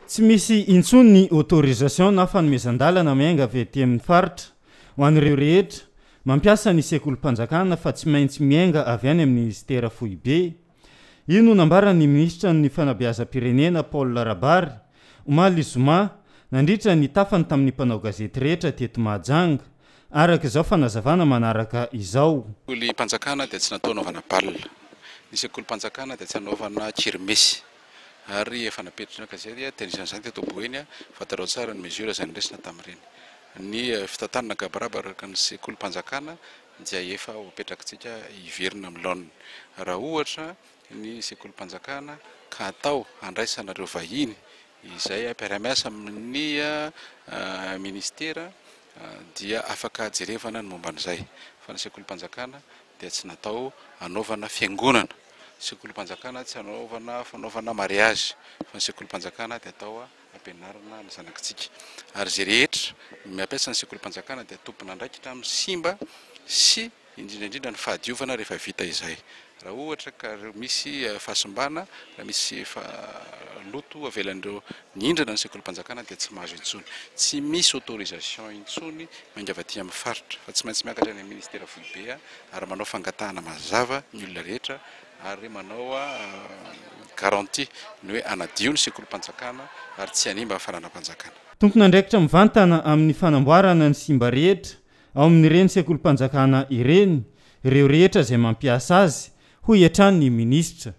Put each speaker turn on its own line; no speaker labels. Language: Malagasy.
Tsy misy intsony ny autorisation na fanomezan-dalana miainga avy aty amin'ny faritra ho an'ireo rehetra mampiasa ny sekolim-panjakana fa tsy maintsy miainga avy any amin'ny ministera foibe. Io no nambaran'ny ministra ny fanabeazam-pirenena Paul Larabary omaly zoma nandritra ny tafany tamin'ny mpanao gazety rehetra teto Mahajanga. Araka izao fanazavana manaraka izao.
Sekolim-panjakana dia tsy natao anaovana baolina. Ny sekolim-panjakana dia tsy anaovana kirmesy. Ary efa napetrana gazety tenisany teto Boeny fatarao tsara ny mesura izay nresina tamin'ireny. Ny fitantanana gabaraba araka ny sekolim-panjakana dia efa hopetrakatsika hiverina amin'ny laoniny. Raha ohatra ny sekolim-panjakana ka atao handraisanareo vahiny izay ampiara-miasa amin'ny ministera dia afaka jerevana ny momba an'izay. Fa ny sekolim-panjakana dia tsy natao anaovana fiangonana. Sekolim-panjakana tsy fanaovana mariage, fa ny sekolim-panjakana dia atao ampianarana ny zanakitsika. Ary zay rehetra mampiasa ny sekolim-panjakana dia tompona andraikitra amin'ny simba sy indrindraindrindra ny fahadiovana rehefa vita izay. Raha ohatra ka misy fahasimbana, raha misy loto avelan'ireo nindrana ny sekolim-panjakana dia tsy mahazo intsony. Tsy misy autorisation intsony miainga avy aty amin'ny faritra, fa tsy maintsy miakatra ny ministera foibe ary manao fangatahana mazava ny olona rehetra ary manao garantie ny hoe anadio ny sekolim-panjakana ary tsy hanimba amin'ny faranam-panjakana.
Tompona andraikitra mivantana amin'ny fanamboarana ny simba rehetra ao amin'ireny sekolim-panjakana ireny, ireo rehetra izay mampiasa azy ho iatran'ny ministra.